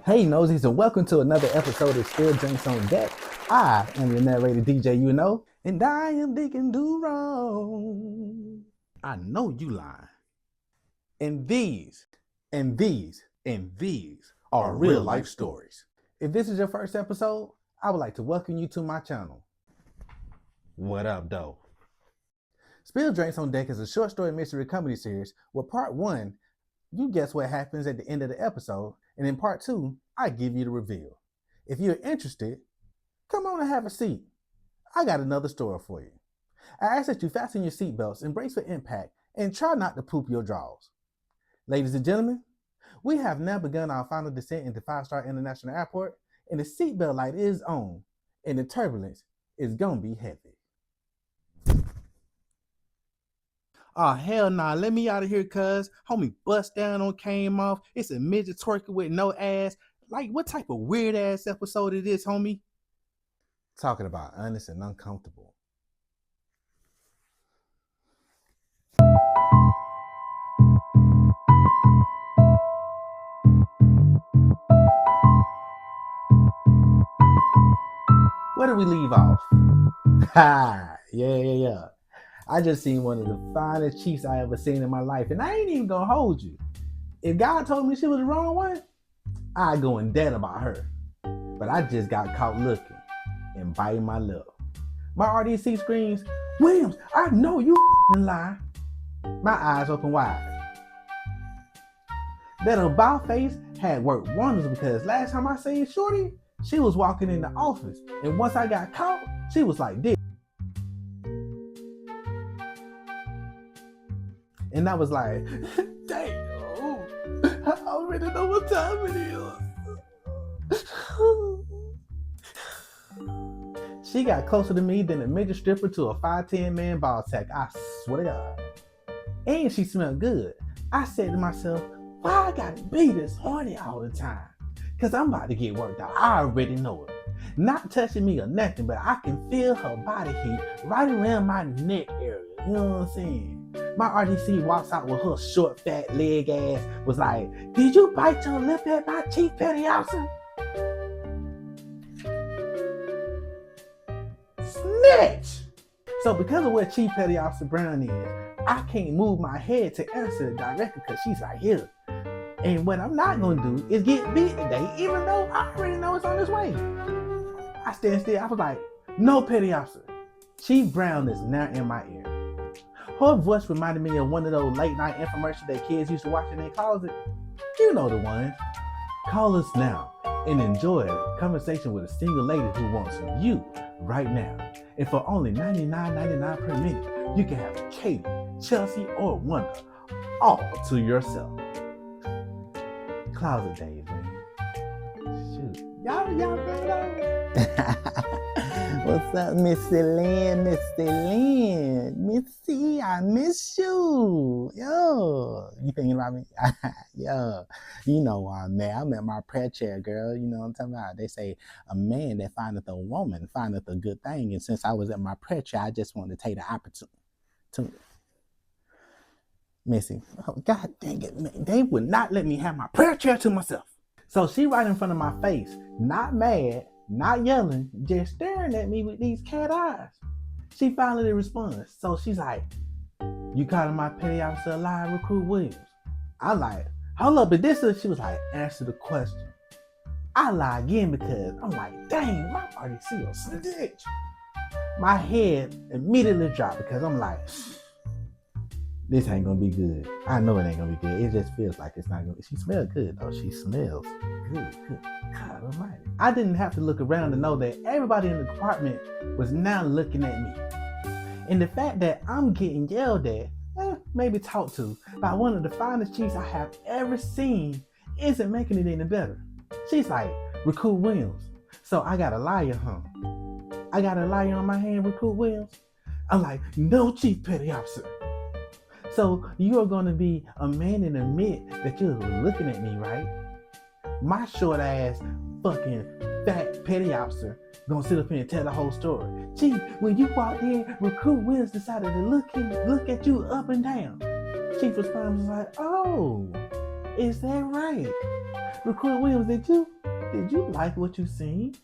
Hey nosies, and welcome to another episode of Still Drinks on Deck. I am your narrator DJ U-KNO, and I am Deacon Do Wrong. I know you lying. And these are real life stories. If this is your first episode, I would like to welcome you to my channel. What up, though? Spill Drinks on Deck is a short story mystery comedy series where part 1, you guess what happens at the end of the episode, and in part 2, I give you the reveal. If you're interested, come on and have a seat. I got another story for you. I ask that you fasten your seatbelts, embrace for impact, and try not to poop your drawers. Ladies and gentlemen, we have now begun our final descent into 5-Star International Airport, and the seatbelt light is on, and the turbulence is gonna be heavy. Oh, hell nah, let me out of here, cuz. Homie bust down on came off. It's a midget twerking with no ass. Like, what type of weird ass episode it is, homie? Talking about honest and uncomfortable. Where do we leave off? Ha! Yeah. I just seen one of the finest chiefs I ever seen in my life, and I ain't even gonna hold you. If God told me she was the wrong one, I'd go in debt about her. But I just got caught looking and biting my lip. My RDC screams, "Williams, I know you lie." My eyes open wide. That about face had worked wonders because last time I seen Shorty, she was walking in the office, and once I got caught, she was like this. And I was like, damn, I already know what time it is. She got closer to me than a midget stripper to a 5'10" man ball sack, I swear to God. And she smelled good. I said to myself, why I gotta be this horny all the time? Cause I'm about to get worked out. I already know it. Not touching me or nothing, but I can feel her body heat right around my neck area. You know what I'm saying? My RDC walks out with her short, fat leg ass, was like, did you bite your lip at my Chief Petty Officer? Snitch! So because of where Chief Petty Officer Brown is, I can't move my head to answer directly because she's right here. And what I'm not gonna do is get beat today, even though I already know it's on its way. I stand still, I was like, no, Petty Officer. Chief Brown is now in my ear. Her voice reminded me of one of those late night infomercials that kids used to watch in their closet. You know the ones. Call us now and enjoy a conversation with a single lady who wants you right now. And for only $99.99 per minute, you can have Katie, Chelsea, or Wanda all to yourself. Closet days, man. Shoot. Y'all know. What's up, Missy Lynn? Missy, I miss you. Yo, you thinking about me? Yo, you know why I'm at. I'm at my prayer chair, girl. You know what I'm talking about? They say a man that findeth a woman findeth a good thing. And since I was at my prayer chair, I just wanted to take the opportunity. Missy, oh, God dang it, man. They would not let me have my prayer chair to myself. So she right in front of my face, not mad, not yelling, just staring at me with these cat eyes. She finally responds. So she's like, you calling my petty officer a liar, Recruit Williams? I'm like, hold up, but this is, she was like, answer the question. I lie again because I'm like, dang, my party see a snitch. My head immediately dropped because I'm like, this ain't gonna be good. I know it ain't gonna be good. It just feels like it's not gonna be. She smells good though. She smells good. God almighty. I didn't have to look around to know that everybody in the department was now looking at me. And the fact that I'm getting yelled at, maybe talked to, by one of the finest chiefs I have ever seen isn't making it any better. She's like, Recruit Williams. So I got a liar, huh? I got a liar on my hand, Recruit Williams? I'm like, no, Chief Petty Officer. So you are going to be a man and admit that you're looking at me, right? My short ass fucking fat petty officer gonna sit up here and tell the whole story. Chief, when you walked in, Recruit Williams decided to look at you up and down. Chief responds was like, oh, is that right? Recruit Williams, did you did you like what you seen?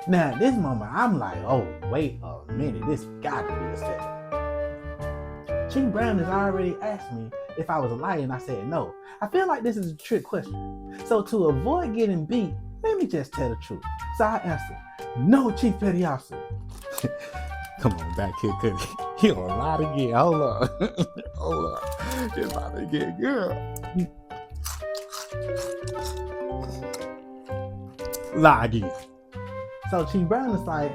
Now, at this moment, I'm like, oh, wait a minute, this gotta be a setup. Chief Brown has already asked me if I was a liar, and I said no. I feel like this is a trick question. So to avoid getting beat, let me just tell the truth. So I answered, no, Chief Petty Officer. Come on back here, Cookie. He on a lot again. Hold on. Hold on. It's about to get good. Lie again. So Chief Brown is like,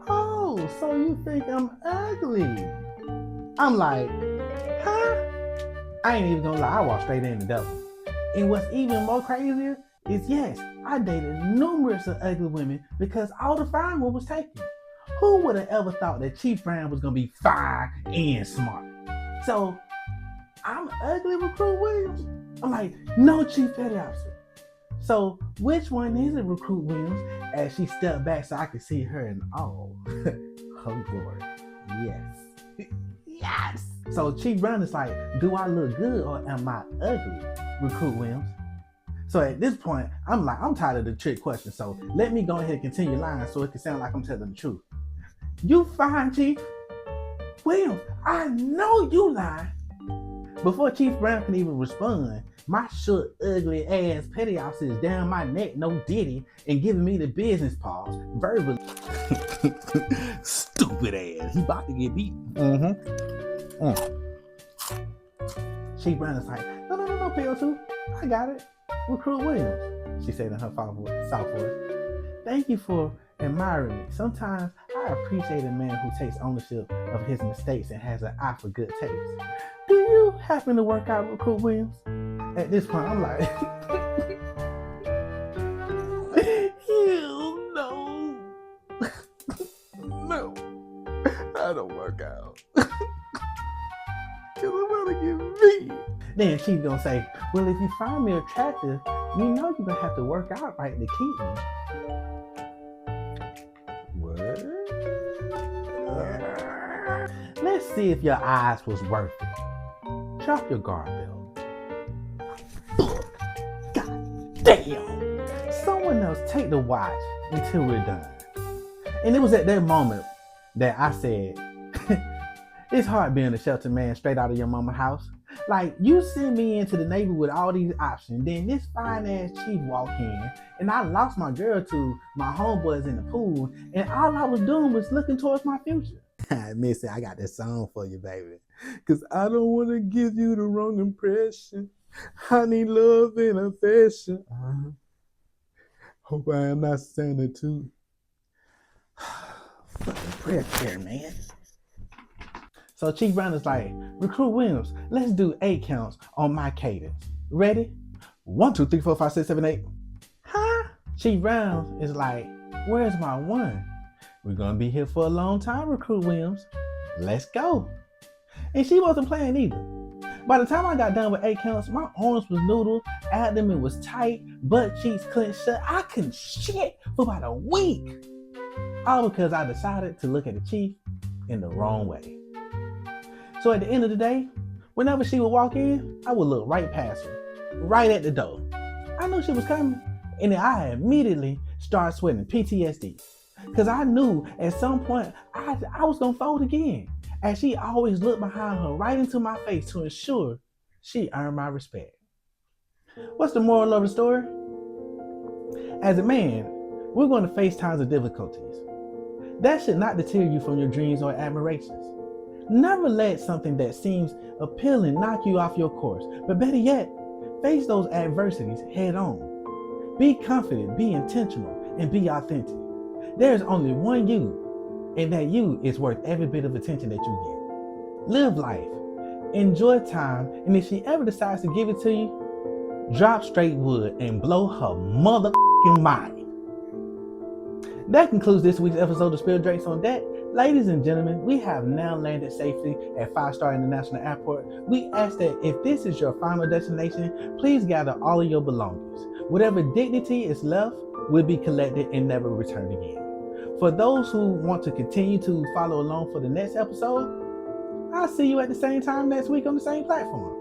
oh, so you think I'm ugly? I'm like, huh? I ain't even gonna lie, I walked straight in the devil. And what's even more crazier is, yes, I dated numerous of ugly women because all the fine one was taken. Who would have ever thought that Chief Brown was gonna be fine and smart? So I'm ugly Recruit Williams? I'm like, no, Chief Petty Officer. So which one is it, Recruit Williams? As she stepped back so I could see her in all her glory. Yes. Yes. So Chief Brown is like, do I look good or am I ugly, Recruit Williams? So at this point, I'm like, I'm tired of the trick question. So let me go ahead and continue lying so it can sound like I'm telling the truth. You fine, Chief Williams. I know you lie. Before Chief Brown can even respond, my short, ugly ass petty officer is down my neck, no diddy, and giving me the business pause verbally. Stupid ass. He about to get beat. Chief Brown is like, no, PO2. I got it. Recruit Williams, she said in her soft voice. Thank you for admiring me. Sometimes I appreciate a man who takes ownership of his mistakes and has an eye for good taste. Do you happen to work out, Recruit Williams? At this point, I'm like, hell no. No, I don't work out. Cause I'm about to get beat. Then she's gonna say, well, if you find me attractive, you know you're gonna have to work out right to keep me. What? Let's see if your eyes was worth it. Drop your guard belt. God damn! Someone else take the watch until we're done. And it was at that moment that I said, it's hard being a sheltered man straight out of your mama's house. Like, you send me into the Navy with all these options, then this fine ass chief walk in, and I lost my girl to my homeboys in the pool, and all I was doing was looking towards my future. Missy, I got this song for you, baby. Cause I don't want to give you the wrong impression. I need love and affection. Hope I am not Santa too. Fucking prayer chair, man. So Chief Brown is like, Recruit Williams, let's do 8 counts on my cadence. Ready? 1, 2, 3, 4, 5, 6, 7, 8. Huh? Chief Brown is like, where's my 1? We're gonna be here for a long time, Recruit Williams. Let's go. And she wasn't playing either. By the time I got done with 8 counts, my arms was noodle, abdomen was tight, butt cheeks clenched shut. I couldn't shit for about a week. All because I decided to look at the chief in the wrong way. So at the end of the day, whenever she would walk in, I would look right past her, right at the door. I knew she was coming, and then I immediately started sweating PTSD. Because I knew at some point I was going to fold again, as she always looked behind her right into my face to ensure she earned my respect. What's the moral of the story? As a man, we're going to face times of difficulties. That should not deter you from your dreams or admirations. Never let something that seems appealing knock you off your course, but better yet, face those adversities head on. Be confident, be intentional, and be authentic. There's only one you, and that you is worth every bit of attention that you get. Live life, enjoy time, and if she ever decides to give it to you, drop straight wood and blow her motherfucking mind. That concludes this week's episode of Spill Drakes on Deck. Ladies and gentlemen, we have now landed safely at 5-Star International Airport. We ask that if this is your final destination, please gather all of your belongings. Whatever dignity is left will be collected and never returned again. For those who want to continue to follow along for the next episode, I'll see you at the same time next week on the same platform.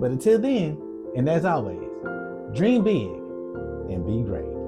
But until then, and as always, dream big and be great.